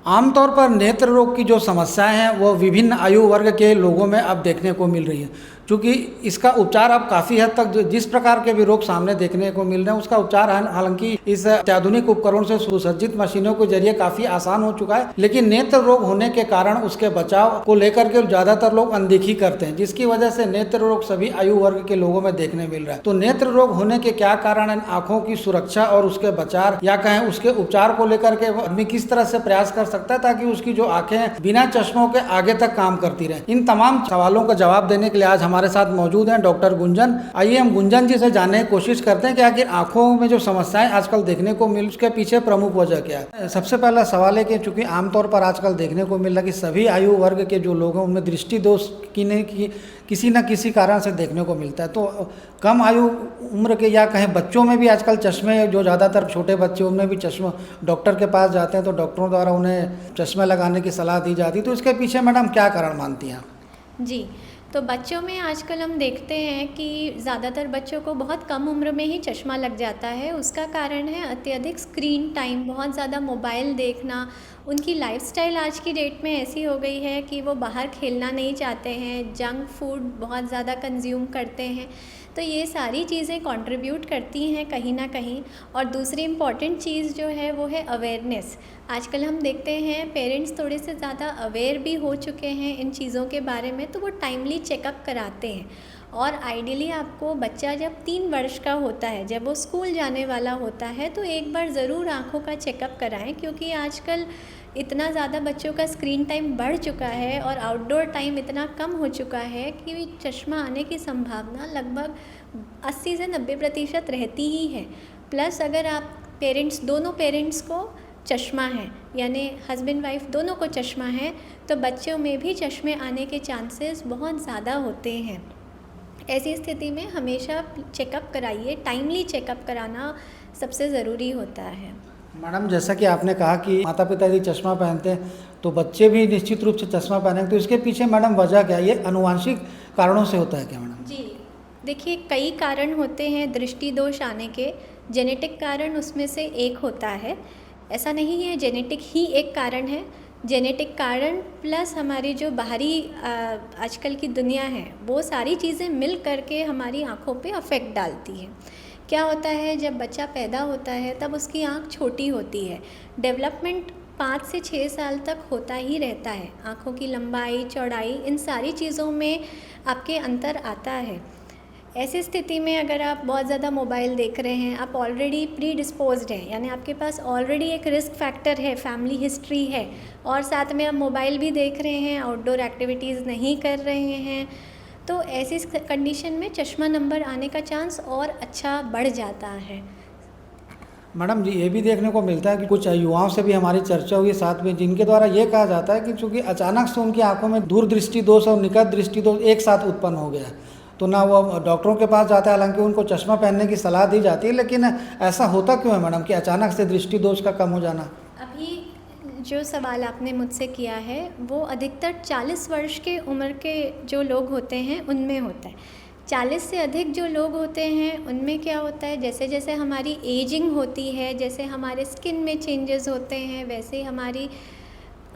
आमतौर पर नेत्र रोग की जो समस्याएं हैं वो विभिन्न आयु वर्ग के लोगों में अब देखने को मिल रही है, क्योंकि इसका उपचार अब काफ़ी हद तक जिस प्रकार के भी रोग सामने देखने को मिल रहे हैं उसका उपचार हालांकि इस अत्याधुनिक उपकरणों से सुसज्जित मशीनों के जरिए काफ़ी आसान हो चुका है, लेकिन नेत्र रोग होने के कारण उसके बचाव को लेकर के ज़्यादातर लोग अनदेखी करते हैं, जिसकी वजह से नेत्र रोग सभी आयु वर्ग के लोगों में देखने मिल रहा है। तो नेत्र रोग होने के क्या कारण है, आँखों की सुरक्षा और उसके बचाव या कहें उसके उपचार को लेकर के आदमी किस तरह से प्रयास कर सकता है ताकि उसकी जो आंखें बिना चश्मों के आगे तक काम करती रहें। इन तमाम सवालों का जवाब देने के लिए आज हमारे साथ मौजूद हैं डॉक्टर गुंजन। आइए हम गुंजन जी से जानने की कोशिश करते हैं कि आखिर आंखों में जो समस्याएं आजकल देखने को मिल उसके पीछे प्रमुख वजह क्या है। सबसे पहला सवाल है कि चूंकि आमतौर पर आजकल देखने को मिल रहा है कि सभी आयु वर्ग के जो लोग हैं उनमें दृष्टि दोष किसी न किसी कारण से देखने को मिलता है, तो कम आयु उम्र के या कहें बच्चों में भी आजकल चश्मे, जो ज़्यादातर छोटे बच्चे उनमें भी चश्मा, डॉक्टर के पास जाते हैं तो डॉक्टरों द्वारा उन्हें चश्मा लगाने की सलाह दी जाती है, तो इसके पीछे मैडम क्या कारण मानती हैं आप? जी, तो बच्चों में आजकल हम देखते हैं कि ज़्यादातर बच्चों को बहुत कम उम्र में ही चश्मा लग जाता है। उसका कारण है अत्यधिक स्क्रीन टाइम, बहुत ज़्यादा मोबाइल देखना। उनकी लाइफ़स्टाइल आज की डेट में ऐसी हो गई है कि वो बाहर खेलना नहीं चाहते हैं, जंक फूड बहुत ज़्यादा कंज्यूम करते हैं। तो ये सारी चीज़ें कंट्रीब्यूट करती हैं कहीं ना कहीं। और दूसरी इम्पॉर्टेंट चीज़ जो है वो है अवेयरनेस। आजकल हम देखते हैं पेरेंट्स थोड़े से ज़्यादा अवेयर भी हो चुके हैं इन चीज़ों के बारे में, तो वो टाइमली चेकअप कराते हैं। और आइडियली आपको बच्चा जब 3 वर्ष का होता है, जब वो स्कूल जाने वाला होता है, तो एक बार ज़रूर आँखों का चेकअप कराएं, क्योंकि आजकल इतना ज़्यादा बच्चों का स्क्रीन टाइम बढ़ चुका है और आउटडोर टाइम इतना कम हो चुका है कि चश्मा आने की संभावना लगभग 80 से 90% रहती ही है। प्लस अगर आप दोनों पेरेंट्स को चश्मा है, यानी हस्बैंड वाइफ दोनों को चश्मा है, तो बच्चों में भी चश्मे आने के चांसेस बहुत ज़्यादा होते हैं। ऐसी स्थिति में हमेशा चेकअप कराइए, टाइमली चेकअप कराना सबसे ज़रूरी होता है। मैडम, जैसा कि आपने कहा कि माता पिता यदि चश्मा पहनते हैं तो बच्चे भी निश्चित रूप से चश्मा पहनेंगे, तो इसके पीछे मैडम वजह क्या है? ये आनुवंशिक कारणों से होता है क्या मैडम? जी, देखिए कई कारण होते हैं दृष्टि दोष आने के। जेनेटिक कारण उसमें से एक होता है। ऐसा नहीं है जेनेटिक ही एक कारण है। जेनेटिक कारण प्लस हमारी जो बाहरी आजकल की दुनिया है, वो सारी चीज़ें मिल करके हमारी आँखों पे अफेक्ट डालती है। क्या होता है, जब बच्चा पैदा होता है तब उसकी आँख छोटी होती है। डेवलपमेंट 5 से 6 साल तक होता ही रहता है। आँखों की लंबाई, चौड़ाई, इन सारी चीज़ों में आपके अंतर आता है। ऐसी स्थिति में अगर आप बहुत ज़्यादा मोबाइल देख रहे हैं, आप ऑलरेडी प्री डिस्पोज्ड हैं, यानी आपके पास ऑलरेडी एक रिस्क फैक्टर है, फैमिली हिस्ट्री है, और साथ में आप मोबाइल भी देख रहे हैं, आउटडोर एक्टिविटीज़ नहीं कर रहे हैं, तो ऐसी कंडीशन में चश्मा नंबर आने का चांस और अच्छा बढ़ जाता है। मैडम जी, ये भी देखने को मिलता है कि कुछ युवाओं से भी हमारी चर्चा हुई साथ में, जिनके द्वारा ये कहा जाता है कि चूंकि अचानक से उनकी आंखों में दूरदृष्टि दोष और निकट दृष्टि दोष एक साथ उत्पन्न हो गया है, तो ना वो डॉक्टरों के पास जाता है, हालांकि उनको चश्मा पहनने की सलाह दी जाती है, लेकिन ऐसा होता क्यों है मैडम कि अचानक से दृष्टि दोष का कम हो जाना? अभी जो सवाल आपने मुझसे किया है वो अधिकतर 40 वर्ष के उम्र के जो लोग होते हैं उनमें होता है। 40 से अधिक जो लोग होते हैं उनमें क्या होता है, जैसे जैसे हमारी एजिंग होती है, जैसे हमारे स्किन में चेंजेस होते हैं, वैसे हमारी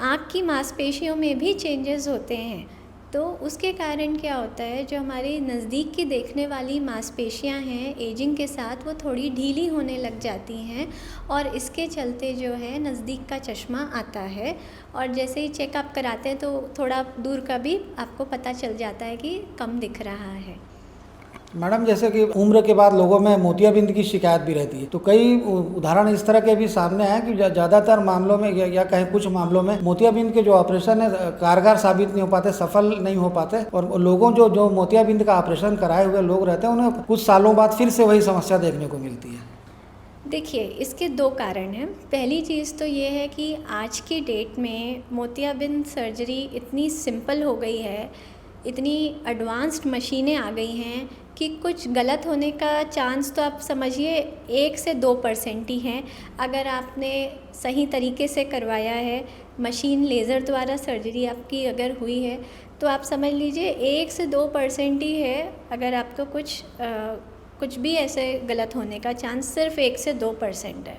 आँख की मांसपेशियों में भी चेंजेस होते हैं। तो उसके कारण क्या होता है, जो हमारी नज़दीक की देखने वाली मांसपेशियां हैं, एजिंग के साथ वो थोड़ी ढीली होने लग जाती हैं, और इसके चलते जो है नज़दीक का चश्मा आता है। और जैसे ही चेकअप कराते हैं तो थोड़ा दूर का भी आपको पता चल जाता है कि कम दिख रहा है। मैडम, जैसे कि उम्र के बाद लोगों में मोतियाबिंद की शिकायत भी रहती है, तो कई उदाहरण इस तरह के भी सामने हैं कि ज़्यादातर मामलों में या कहीं कुछ मामलों में मोतियाबिंद के जो ऑपरेशन है कारगर साबित नहीं हो पाते, सफल नहीं हो पाते, और लोगों जो मोतियाबिंद का ऑपरेशन कराए हुए लोग रहते हैं उन्हें कुछ सालों बाद फिर से वही समस्या देखने को मिलती है। देखिए, इसके 2 कारण हैं। पहली चीज़ तो ये है कि आज की डेट में मोतियाबिंद सर्जरी इतनी सिंपल हो गई है, इतनी एडवांस्ड मशीनें आ गई हैं कि कुछ गलत होने का चांस तो आप समझिए 1 से 2% ही हैं। अगर आपने सही तरीके से करवाया है, मशीन लेज़र द्वारा सर्जरी आपकी अगर हुई है, तो आप समझ लीजिए 1 से 2% ही है। अगर आपको कुछ भी ऐसे गलत होने का चांस सिर्फ 1 से 2% है।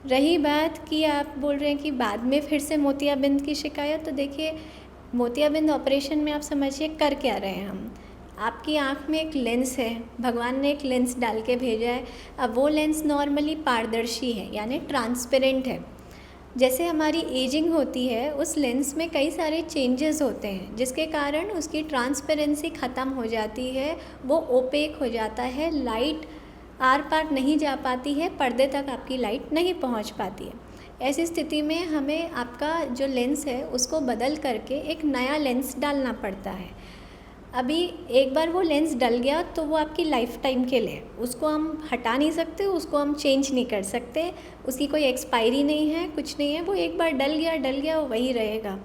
रही बात कि आप बोल रहे हैं कि बाद में फिर से मोतियाबिंद की शिकायत, तो देखिए मोतियाबिंद ऑपरेशन में आप समझिए कर क्या रहे हैं हम। आपकी आँख में एक लेंस है, भगवान ने एक लेंस डाल के भेजा है। अब वो लेंस नॉर्मली पारदर्शी है यानी ट्रांसपेरेंट है। जैसे हमारी एजिंग होती है उस लेंस में कई सारे चेंजेस होते हैं जिसके कारण उसकी ट्रांसपेरेंसी ख़त्म हो जाती है, वो ओपेक हो जाता है, लाइट आर पार नहीं जा पाती है, पर्दे तक आपकी लाइट नहीं पहुंच पाती है। ऐसी स्थिति में हमें आपका जो लेंस है उसको बदल करके एक नया लेंस डालना पड़ता है। अभी एक बार वो लेंस डल गया तो वो आपकी लाइफ टाइम के लिए, उसको हम हटा नहीं सकते, उसको हम चेंज नहीं कर सकते, उसकी कोई एक्सपायरी नहीं है, कुछ नहीं है। वो एक बार डल गया वो वही रहेगा।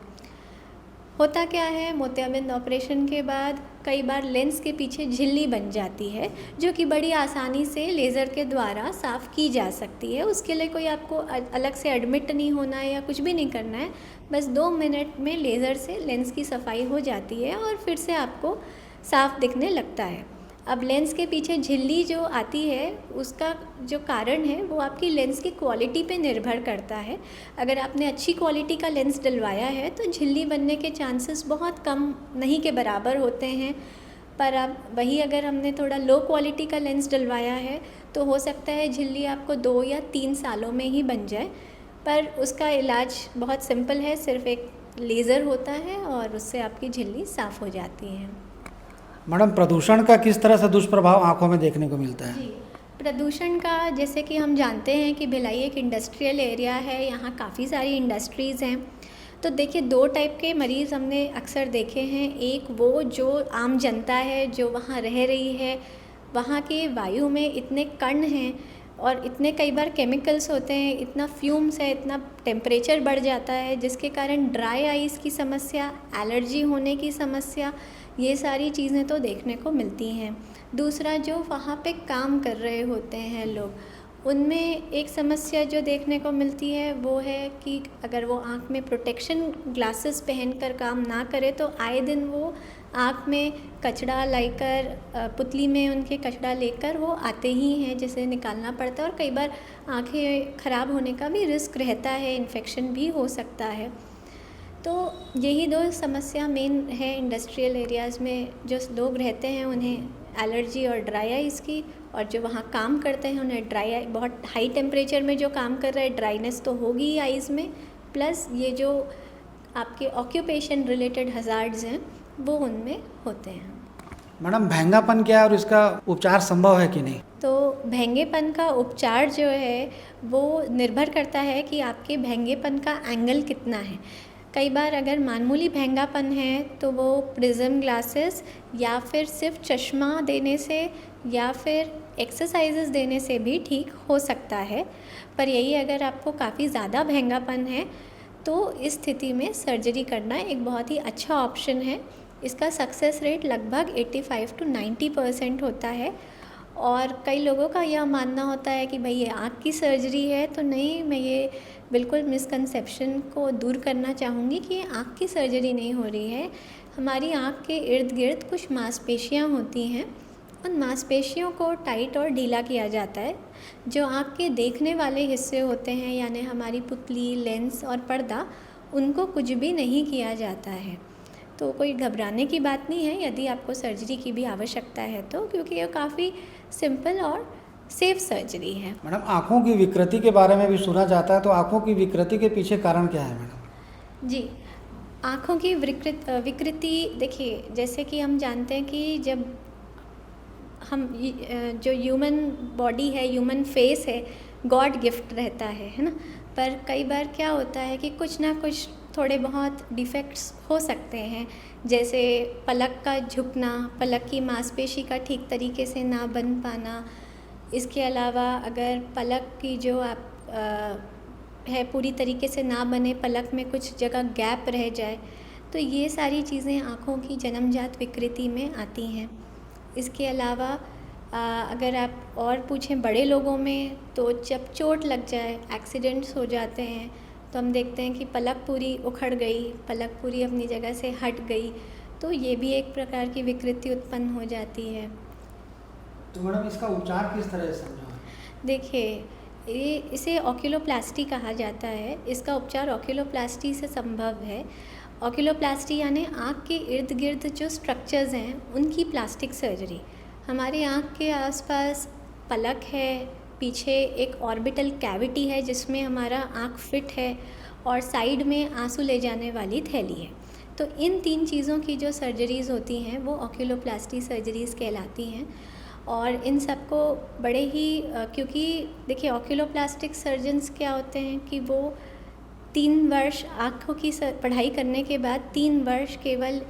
होता क्या है, मोतियाबिंद ऑपरेशन के बाद कई बार लेंस के पीछे झिल्ली बन जाती है जो कि बड़ी आसानी से लेज़र के द्वारा साफ़ की जा सकती है। उसके लिए कोई आपको अलग से एडमिट नहीं होना है या कुछ भी नहीं करना है, बस 2 मिनट में लेज़र से लेंस की सफाई हो जाती है और फिर से आपको साफ़ दिखने लगता है। अब लेंस के पीछे झिल्ली जो आती है उसका जो कारण है वो आपकी लेंस की क्वालिटी पे निर्भर करता है। अगर आपने अच्छी क्वालिटी का लेंस डलवाया है तो झिल्ली बनने के चांसेस बहुत कम नहीं के बराबर होते हैं। पर अब वही अगर हमने थोड़ा लो क्वालिटी का लेंस डलवाया है तो हो सकता है झिल्ली आपको 2 या 3 सालों में ही बन जाए। पर उसका इलाज बहुत सिंपल है, सिर्फ एक लेज़र होता है और उससे आपकी झिल्ली साफ़ हो जाती है। मैडम, प्रदूषण का किस तरह से दुष्प्रभाव आंखों में देखने को मिलता है? जी, प्रदूषण का जैसे कि हम जानते हैं कि भिलाई एक इंडस्ट्रियल एरिया है, यहाँ काफ़ी सारी इंडस्ट्रीज़ हैं। तो देखिए 2 टाइप के मरीज़ हमने अक्सर देखे हैं। एक वो जो आम जनता है जो वहाँ रह रही है, वहाँ के वायु में इतने कण हैं और इतने कई बार केमिकल्स होते हैं, इतना फ्यूम्स है, इतना टेम्परेचर बढ़ जाता है जिसके कारण ड्राई आइज़ की समस्या, एलर्जी होने की समस्या, ये सारी चीज़ें तो देखने को मिलती हैं। दूसरा, जो वहाँ पे काम कर रहे होते हैं लोग, उनमें एक समस्या जो देखने को मिलती है वो है कि अगर वो आँख में प्रोटेक्शन ग्लासेस पहनकर काम ना करे तो आए दिन वो आँख में कचरा लाकर, पुतली में उनके कचरा लेकर वो आते ही हैं जिसे निकालना पड़ता है और कई बार आँखें ख़राब होने का भी रिस्क रहता है, इन्फेक्शन भी हो सकता है। तो यही 2 समस्या मेन है इंडस्ट्रियल एरियाज़ में। जो लोग रहते हैं उन्हें एलर्जी और ड्राई आइज़ की, और जो वहाँ काम करते हैं उन्हें ड्राई आई, बहुत हाई टेम्परेचर में जो काम कर रहे हैं ड्राइनेस तो होगी ही आइज़ में, प्लस ये जो आपके ऑक्यूपेशन रिलेटेड हज़ार्ड्स हैं वो उनमें होते हैं। मैडम, महंगापन क्या है और इसका उपचार संभव है कि नहीं? तो भेंगेपन का उपचार जो है वो निर्भर करता है कि आपके भेंगेपन का एंगल कितना है। कई बार अगर मामूली भेंगापन है तो वो प्रिज्म ग्लासेस या फिर सिर्फ चश्मा देने से या फिर एक्सरसाइजेस देने से भी ठीक हो सकता है। पर यही अगर आपको काफ़ी ज़्यादा भेंगापन है तो इस स्थिति में सर्जरी करना एक बहुत ही अच्छा ऑप्शन है। इसका सक्सेस रेट लगभग 85 to 90% होता है। और कई लोगों का यह मानना होता है कि भाई ये आँख की सर्जरी है, तो नहीं, मैं ये बिल्कुल मिसकंसेप्शन को दूर करना चाहूँगी कि ये आँख की सर्जरी नहीं हो रही है। हमारी आँख के इर्द गिर्द कुछ मांसपेशियाँ होती हैं, उन मांसपेशियों को टाइट और ढीला किया जाता है। जो आँख के देखने वाले हिस्से होते हैं यानी हमारी पुतली, लेंस और पर्दा, उनको कुछ भी नहीं किया जाता है। तो कोई घबराने की बात नहीं है यदि आपको सर्जरी की भी आवश्यकता है तो, क्योंकि ये काफ़ी सिंपल और सेफ सर्जरी है। मैडम, आँखों की विकृति के बारे में भी सुना जाता है, तो आँखों की विकृति के पीछे कारण क्या है मैडम? जी, आँखों की विकृति देखिए, जैसे कि हम जानते हैं कि जब हम जो ह्यूमन बॉडी है, ह्यूमन फेस है, गॉड गिफ्ट रहता है ना। पर कई बार क्या होता है कि कुछ ना कुछ थोड़े बहुत डिफेक्ट्स हो सकते हैं, जैसे पलक का झुकना, पलक की मांसपेशी का ठीक तरीके से ना बन पाना। इसके अलावा अगर पलक की जो है पूरी तरीके से ना बने, पलक में कुछ जगह गैप रह जाए, तो ये सारी चीज़ें आँखों की जन्मजात विकृति में आती हैं। इसके अलावा अगर आप और पूछें बड़े लोगों में, तो जब चोट लग जाए, एक्सीडेंट्स हो जाते हैं, तो हम देखते हैं कि पलक पूरी उखड़ गई, पलक पूरी अपनी जगह से हट गई, तो ये भी एक प्रकार की विकृति उत्पन्न हो जाती है। तो मैडम, इसका उपचार किस तरह से समझा? देखिए, इसे ऑक्यूलोप्लास्टी कहा जाता है। इसका उपचार ऑक्यूलोप्लास्टी से संभव है। ऑक्यूलोप्लास्टी यानी आँख के इर्द गिर्द जो स्ट्रक्चर्स हैं उनकी प्लास्टिक सर्जरी। हमारी आँख के आसपास पलक है, पीछे एक ऑर्बिटल कैविटी है जिसमें हमारा आँख फिट है, और साइड में आंसू ले जाने वाली थैली है। तो इन 3 चीज़ों की जो सर्जरीज़ होती हैं वो ऑक्यूलोप्लास्टी सर्जरीज़ कहलाती हैं। और इन सबको बड़े ही क्योंकि देखिए ऑक्यूलोप्लास्टिक सर्जन्स क्या होते हैं कि वो 3 वर्ष आँखों की पढ़ाई करने के बाद 3 वर्ष केवल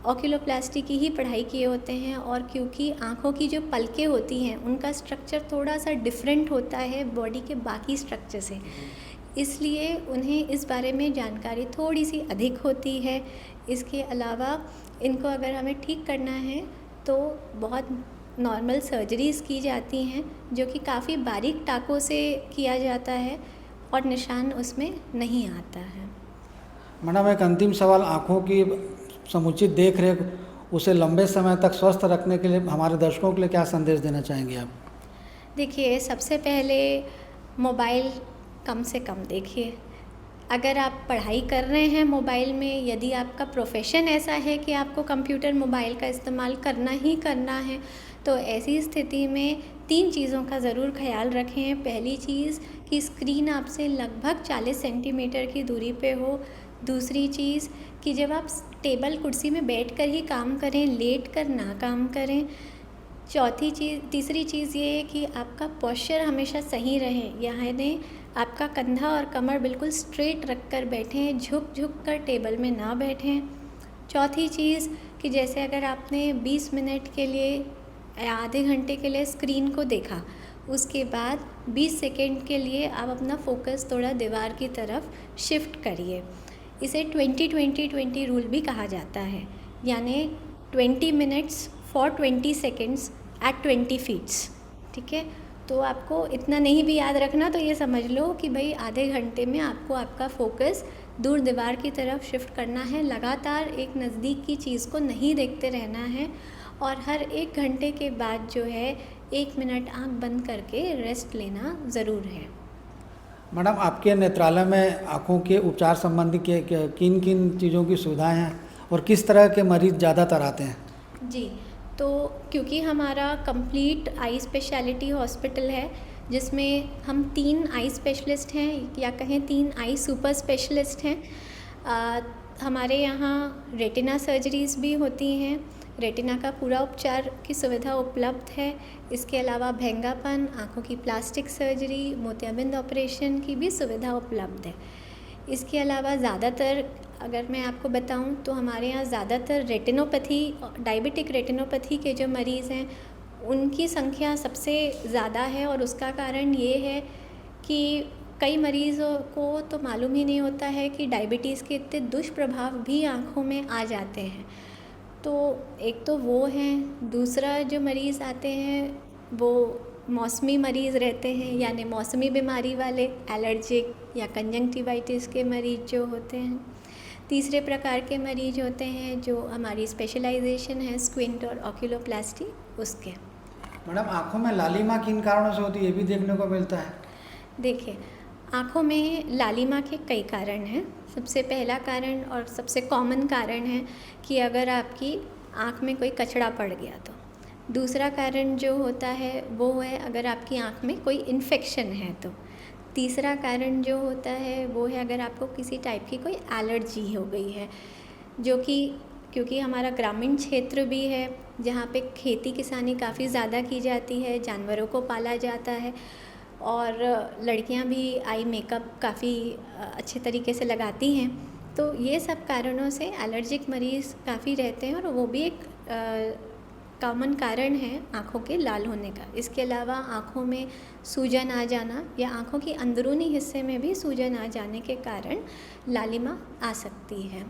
ऑक्यूलोप्लास्टी की ही पढ़ाई किए होते हैं। और क्योंकि आँखों की जो पलकें होती हैं उनका स्ट्रक्चर थोड़ा सा डिफरेंट होता है बॉडी के बाकी स्ट्रक्चर से, इसलिए उन्हें इस बारे में जानकारी थोड़ी सी अधिक होती है। इसके अलावा इनको अगर हमें ठीक करना है तो बहुत नॉर्मल सर्जरीज़ की जाती हैं जो कि काफ़ी बारीक टाँकों से किया जाता है और निशान उसमें नहीं आता है। मैडम, एक अंतिम सवाल, आँखों की समुचित देख रेख उसे लंबे समय तक स्वस्थ रखने के लिए हमारे दर्शकों के लिए क्या संदेश देना चाहेंगे आप? देखिए, सबसे पहले मोबाइल कम से कम देखिए। अगर आप पढ़ाई कर रहे हैं मोबाइल में, यदि आपका प्रोफेशन ऐसा है कि आपको कंप्यूटर मोबाइल का इस्तेमाल करना ही करना है, तो ऐसी स्थिति में 3 चीज़ों का ज़रूर ख्याल रखें। पहली चीज़ कि स्क्रीन आपसे लगभग 40 सेंटीमीटर की दूरी पे हो। दूसरी चीज़ कि जब आप टेबल कुर्सी में बैठकर ही काम करें, लेट कर ना काम करें। तीसरी चीज़ ये है कि आपका पोस्चर हमेशा सही रहे, यानी आपका कंधा और कमर बिल्कुल स्ट्रेट रख कर बैठें, झुक कर टेबल में ना बैठें। चौथी चीज़ कि जैसे अगर आपने 20 मिनट के लिए या आधे घंटे के लिए स्क्रीन को देखा, उसके बाद 20 सेकेंड के लिए आप अपना फोकस थोड़ा दीवार की तरफ शिफ्ट करिए। इसे 20-20-20 रूल भी कहा जाता है, यानी 20 minutes for 20 seconds at 20 feets. ठीक है, तो आपको इतना नहीं भी याद रखना, तो ये समझ लो कि भाई आधे घंटे में आपको आपका फोकस दूर दीवार की तरफ शिफ्ट करना है। लगातार एक नज़दीक की चीज़ को नहीं देखते रहना है, और हर 1 घंटे के बाद जो है 1 मिनट आँख बंद करके रेस्ट लेना ज़रूर है। मैडम, आपके नेत्रालय में आँखों के उपचार संबंधी किन किन चीज़ों की सुविधाएं हैं और किस तरह के मरीज़ ज़्यादातर आते हैं? जी, तो क्योंकि हमारा कंप्लीट आई स्पेशलिटी हॉस्पिटल है जिसमें हम 3 आई स्पेशलिस्ट हैं, या कहें 3 आई सुपर स्पेशलिस्ट हैं। हमारे यहाँ रेटिना सर्जरीज़ भी होती हैं, रेटिना का पूरा उपचार की सुविधा उपलब्ध है। इसके अलावा भेंगापन, आँखों की प्लास्टिक सर्जरी, मोतियाबिंद ऑपरेशन की भी सुविधा उपलब्ध है। इसके अलावा ज़्यादातर अगर मैं आपको बताऊं तो हमारे यहाँ ज़्यादातर रेटिनोपैथी, डायबिटिक रेटिनोपैथी के जो मरीज़ हैं उनकी संख्या सबसे ज़्यादा है। और उसका कारण ये है कि कई मरीज़ों को तो मालूम ही नहीं होता है कि डायबिटीज़ के इतने दुष्प्रभाव भी आँखों में आ जाते हैं। तो एक तो वो हैं, दूसरा जो मरीज़ आते हैं वो मौसमी मरीज़ रहते हैं, यानी मौसमी बीमारी वाले, एलर्जिक या कंजंक्टिवाइटिस के मरीज़ जो होते हैं। तीसरे प्रकार के मरीज़ होते हैं जो हमारी स्पेशलाइजेशन है स्क्विंट और ऑक्यूलोप्लास्टी उसके। मैडम, आँखों में लालिमा किन कारणों से होती है, ये भी देखने को मिलता है? देखिए, आँखों में लालिमा के कई कारण हैं। सबसे पहला कारण और सबसे कॉमन कारण है कि अगर आपकी आँख में कोई कचरा पड़ गया तो। दूसरा कारण जो होता है वो है अगर आपकी आँख में कोई इन्फेक्शन है तो। तीसरा कारण जो होता है वो है अगर आपको किसी टाइप की कोई एलर्जी हो गई है, जो कि क्योंकि हमारा ग्रामीण क्षेत्र भी है जहाँ पे खेती किसानी काफ़ी ज़्यादा की जाती है, जानवरों को पाला जाता है, और लड़कियां भी आई मेकअप काफ़ी अच्छे तरीके से लगाती हैं। तो ये सब कारणों से एलर्जिक मरीज़ काफ़ी रहते हैं, और वो भी एक कॉमन कारण है आँखों के लाल होने का। इसके अलावा आँखों में सूजन आ जाना या आँखों की अंदरूनी हिस्से में भी सूजन आ जाने के कारण लालिमा आ सकती है।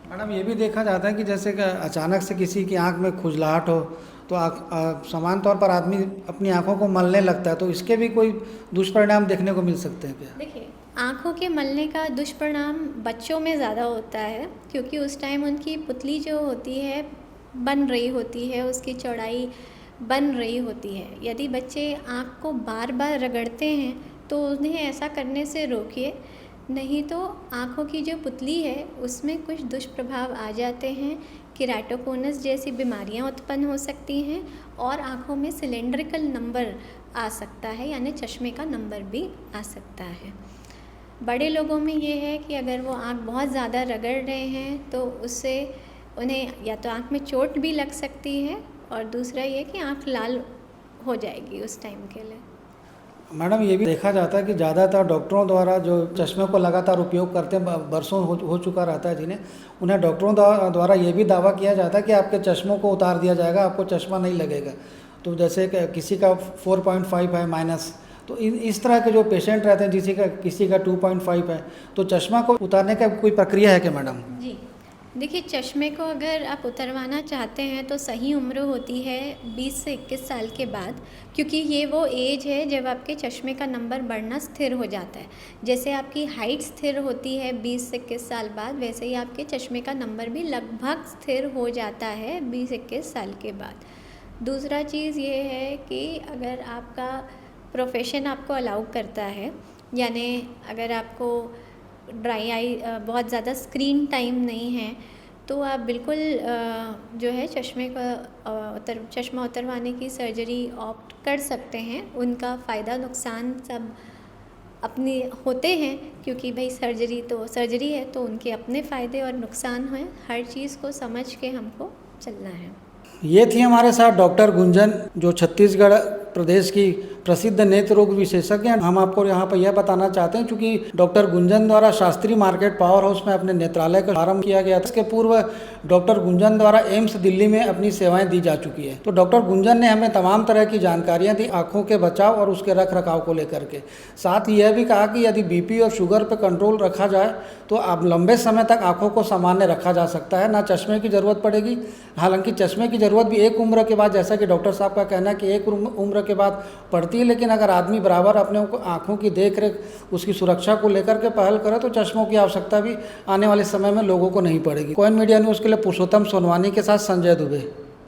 मैडम, ये भी देखा जाता है कि जैसे कि अचानक से किसी की आंख में खुजलाहट हो तो सामान्य तौर पर आदमी अपनी आंखों को मलने लगता है, तो इसके भी कोई दुष्परिणाम देखने को मिल सकते हैं क्या? देखिए, आँखों के मलने का दुष्परिणाम बच्चों में ज़्यादा होता है, क्योंकि उस टाइम उनकी पुतली जो होती है बन रही होती है, उसकी चौड़ाई बन रही होती है। यदि बच्चे आँख को बार बार रगड़ते हैं तो उन्हें ऐसा करने से रोकिए, नहीं तो आँखों की जो पुतली है उसमें कुछ दुष्प्रभाव आ जाते हैं। केराटोकोनस जैसी बीमारियां उत्पन्न हो सकती हैं और आँखों में सिलेंड्रिकल नंबर आ सकता है, यानी चश्मे का नंबर भी आ सकता है। बड़े लोगों में ये है कि अगर वो आँख बहुत ज़्यादा रगड़ रहे हैं तो उससे उन्हें या तो आँख में चोट भी लग सकती है और दूसरा ये कि आँख लाल हो जाएगी उस टाइम के लिए। मैडम ये भी देखा जाता है कि ज़्यादातर डॉक्टरों द्वारा जो चश्मे को लगातार उपयोग करते हैं, बरसों हो चुका रहता है जिन्हें, उन्हें डॉक्टरों द्वारा ये भी दावा किया जाता है कि आपके चश्मों को उतार दिया जाएगा, आपको चश्मा नहीं लगेगा। तो जैसे किसी का 4.5 है माइनस, तो इस तरह के जो पेशेंट रहते हैं किसी का 2.5 है, तो चश्मा को उतारने का कोई प्रक्रिया है क्या मैडम? जी देखिए, चश्मे को अगर आप उतरवाना चाहते हैं तो सही उम्र होती है 20 से 21 साल के बाद, क्योंकि ये वो एज है जब आपके चश्मे का नंबर बढ़ना स्थिर हो जाता है। जैसे आपकी हाइट स्थिर होती है 20 से 21 साल बाद, वैसे ही आपके चश्मे का नंबर भी लगभग स्थिर हो जाता है 20-21 साल के बाद। दूसरा चीज़ ये है कि अगर आपका प्रोफेशन आपको अलाउ करता है, यानी अगर आपको ड्राई आई बहुत ज़्यादा स्क्रीन टाइम नहीं है, तो आप बिल्कुल जो है चश्मा उतरवाने की सर्जरी ऑप्ट कर सकते हैं। उनका फ़ायदा नुकसान सब अपने होते हैं, क्योंकि भाई सर्जरी है तो उनके अपने फ़ायदे और नुकसान हैं। हर चीज़ को समझ के हमको चलना है। ये थी हमारे साथ डॉक्टर गुंजन, जो छत्तीसगढ़ प्रदेश की प्रसिद्ध नेत्र रोग विशेषज्ञ हैं। हम आपको यहाँ पर यह बताना चाहते हैं, क्योंकि डॉक्टर गुंजन द्वारा शास्त्री मार्केट पावर हाउस में अपने नेत्रालय का प्रारंभ किया गया था। इसके पूर्व डॉक्टर गुंजन द्वारा एम्स दिल्ली में अपनी सेवाएं दी जा चुकी है। तो डॉक्टर गुंजन ने हमें तमाम तरह की जानकारियाँ दी आँखों के बचाव और उसके रख रखाव को लेकर के। साथ ही यह भी कहा कि यदि बीपी और शुगर पर कंट्रोल रखा जाए तो अब लंबे समय तक आँखों को सामान्य रखा जा सकता है, ना चश्मे की ज़रूरत पड़ेगी। हालांकि चश्मे की ज़रूरत भी एक उम्र के बाद, जैसा कि डॉक्टर साहब का कहना है कि एक उम्र के बाद पड़ती है, लेकिन अगर आदमी बराबर अपने आँखों की देख रेख, उसकी सुरक्षा को लेकर के पहल करे तो चश्मों की आवश्यकता भी आने वाले समय में लोगों को नहीं पड़ेगी। कोइन मीडिया न्यूज़ के लिए पुरुषोत्तम सोनवानी के साथ संजय दुबे।